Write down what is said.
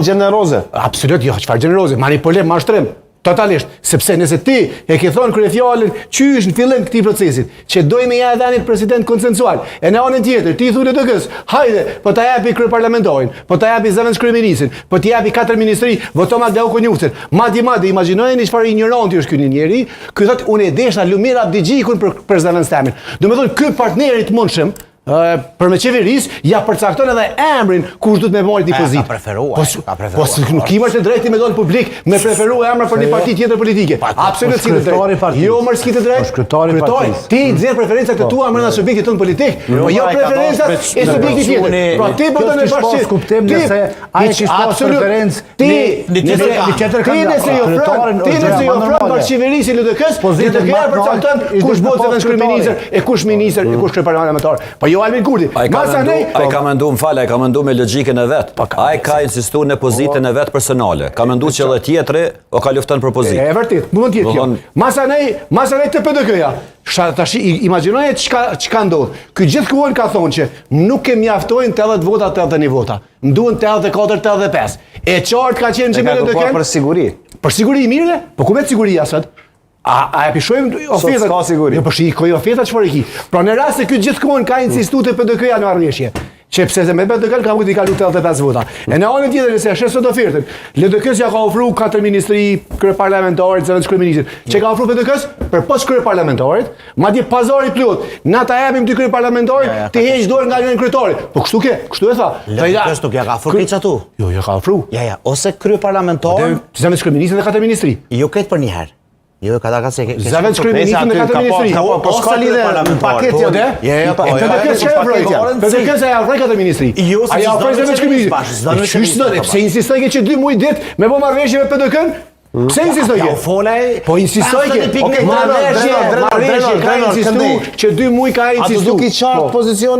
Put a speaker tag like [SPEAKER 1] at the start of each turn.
[SPEAKER 1] Gjeneroze.
[SPEAKER 2] Absolut, jo, çfarë gjeneroze, manipulim, mashtrim. Totalisht, sepse nëse ti e ke thonë kryefjalën qysh në fillim këtij procesit, që dojmë ja dhënit president konsensual, e në anën tjetër ti thonë DK-s, hajde, po ta japi kryeparlamentarin, po ta japi zëvendës kryeministrin, po t'i japi 4 ministri, voto Magdalena Konjucën. Madje imagjinojeni çfarë ignoranti është ky njeri, ky thotë unë e desha Lumira Abdigjikun për zëvendës temin. Domethënë ky partneri i mundshëm për me qeverisë, ja përcakton edhe emrin kush duhet me marrë një pozitë.
[SPEAKER 3] Ka preferuar.
[SPEAKER 2] Po nuk kimash të drejtë me dal publik me preferuar emra për një parti tjetër politike. Absolutisht si të drejtë. Jo më s'ki të drejtë.
[SPEAKER 1] Shkretari partisë.
[SPEAKER 2] Ti nxjerr preferencat e tua brenda subjektit tonë politik, po jo preferencat e subjektit tjetër. Pra ti po do të bash
[SPEAKER 1] kuptim nëse ai ka pas preferencë.
[SPEAKER 2] Ti nëse jo ofron për qeverisë LDK-s, pozitë të përcakton kush bëhet zëvendës kryeministër e kush ministër e kush kryeparlamentar. Po jo Alvin Kurti.
[SPEAKER 4] Ai ka mendu me logjikën e vet. Ai ka insistuar në pozitën e vet personale. Ka menduar që edhe tjetri o ka lufton për pozitë.
[SPEAKER 2] E vërtet, mund të jetë kjo. Masanej të PDK-ja. Tash imagjinoje çka ndodh. Ky gjithkuon ka thonë që nuk e mjaftojnë 80 vota, 81 vota. Më duhen 84, 85. E qartë ka qenë që me LDK.
[SPEAKER 1] Për siguri.
[SPEAKER 2] Për siguri mirë? Po ku me siguria sot? A e pishojmë ofetat?
[SPEAKER 1] Sot s'ka siguri.
[SPEAKER 2] Jo, po shikoj ofetat çfarë ki. Pra në rast se ky gjithkohon ka insistuar te PDK-ja në marrëveshje. Që pse se me PDK ka mund të kalu 85 vota. E në anën tjetër nëse është sot ofertën, LDK-s ja ka ofruar 4 ministri kryeparlamentarit, zëvendës kryeministrit. Që ka ofruar PDK-s për post kryeparlamentarit, madje pazari plot. Na ta japim ty kryeparlamentarit, ti heq dorë nga një kryetari. Po kështu ke, kështu e tha.
[SPEAKER 3] LDK-s nuk ja ka ofruar hiç atu.
[SPEAKER 2] Jo, ja ka ofruar.
[SPEAKER 3] Ja, ose kryeparlamentar,
[SPEAKER 2] zëvendës kryeministrit dhe 4 ministri.
[SPEAKER 3] jo këtë për një herë. Jo, ka se
[SPEAKER 2] zëvendës kryeministrit dhe 4 ministri.
[SPEAKER 1] Po s'ka lidhje në paketë.
[SPEAKER 2] PDK-s ka ofruar. PDK-s ja ofroi 4 ministri. Ai ofroi zëvendës kryeministrit. Çfarë pse insistoj që 2 muaj ditë me bë marrëveshje me PDK-n? Pse insistoj? Po insistoj që marrëveshje ka insistuar që 2 muaj ka insistuar.
[SPEAKER 1] A do duke i qartë pozicion